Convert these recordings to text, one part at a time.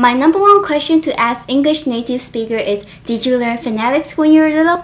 My number one question to ask English native speaker is, did you learn phonetics when you were little?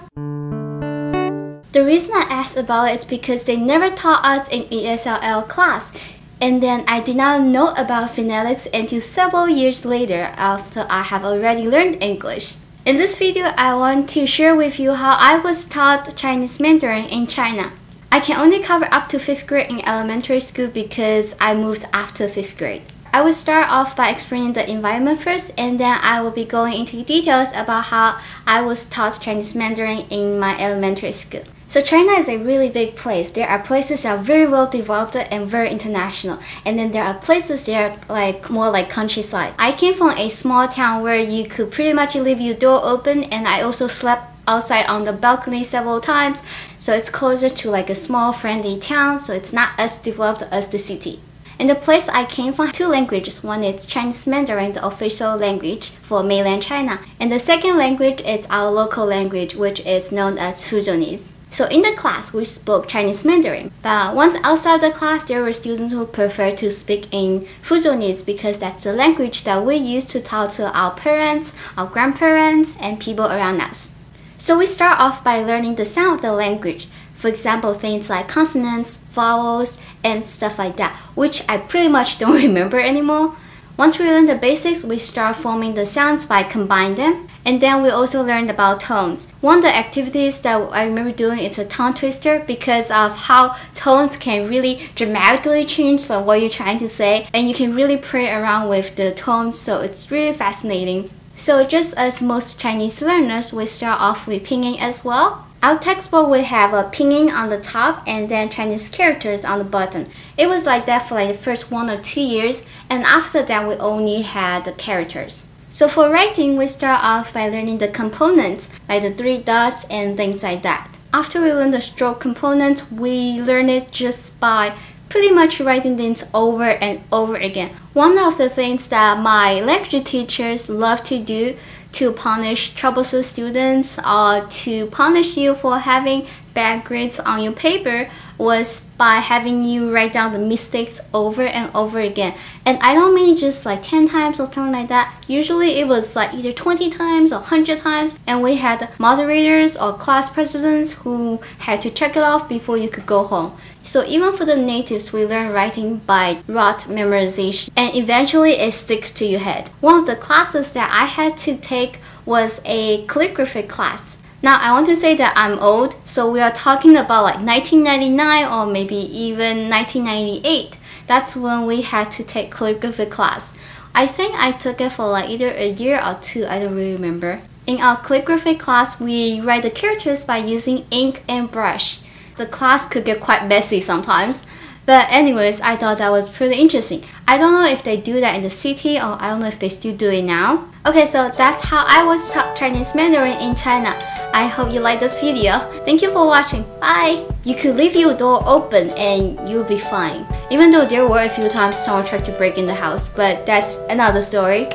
The reason I asked about it is because they never taught us in ESL class. And then I did not know about phonetics until several years later after I have already learned English. In this video, I want to share with you how I was taught Chinese Mandarin in China. I can only cover up to 5th grade in elementary school because I moved after 5th grade. I will start off by explaining the environment first, and then I will be going into details about how I was taught Chinese Mandarin in my elementary school. So China is a really big place. There are places that are very well developed and very international. And then there are places that are more like countryside. I came from a small town where you could pretty much leave your door open, and I also slept outside on the balcony several times. So it's closer to like a small friendly town, so it's not as developed as the city. In the place I came from, 2 languages. One is Chinese Mandarin, the official language for mainland China. And the second language is our local language, which is known as Fuzhonese. So in the class, we spoke Chinese Mandarin. But once outside the class, there were students who preferred to speak in Fuzhonese because that's the language that we use to talk to our parents, our grandparents, and people around us. So we start off by learning the sound of the language. For example, things like consonants, vowels, and stuff like that, which I pretty much don't remember anymore. Once we learn the basics, we start forming the sounds by combining them. And then we also learned about tones. One of the activities that I remember doing is a tongue twister because of how tones can really dramatically change what you're trying to say. And you can really play around with the tones, so it's really fascinating. So just as most Chinese learners, we start off with pinyin as well. Our textbook will have a pinyin on the top and then Chinese characters on the bottom. It was like that for like the first 1 or 2 years, and after that we only had the characters. So for writing, we start off by learning the components, like the 3 dots and things like that. After we learn the stroke component, we learn it just by pretty much writing things over and over again. One of the things that my language teachers love to do to punish troublesome students or to punish you for having bad grades on your paper was by having you write down the mistakes over and over again. And I don't mean just like 10 times or something like that. Usually it was like either 20 times or 100 times, and we had moderators or class presidents who had to check it off before you could go home. So even for the natives, we learn writing by rote memorization, and eventually it sticks to your head. One of the classes that I had to take was a calligraphy class. Now I want to say that I'm old, so we are talking about like 1999 or maybe even 1998. That's when we had to take calligraphy class. I think I took it for like either a year or 2, I don't really remember. In our calligraphy class, we write the characters by using ink and brush. The class could get quite messy sometimes. But anyways, I thought that was pretty interesting. I don't know if they do that in the city, or I don't know if they still do it now. Okay, so that's how I was taught Chinese Mandarin in China. I hope you like this video. Thank you for watching. Bye! You could leave your door open and you'll be fine. Even though there were a few times someone tried to break in the house, but that's another story.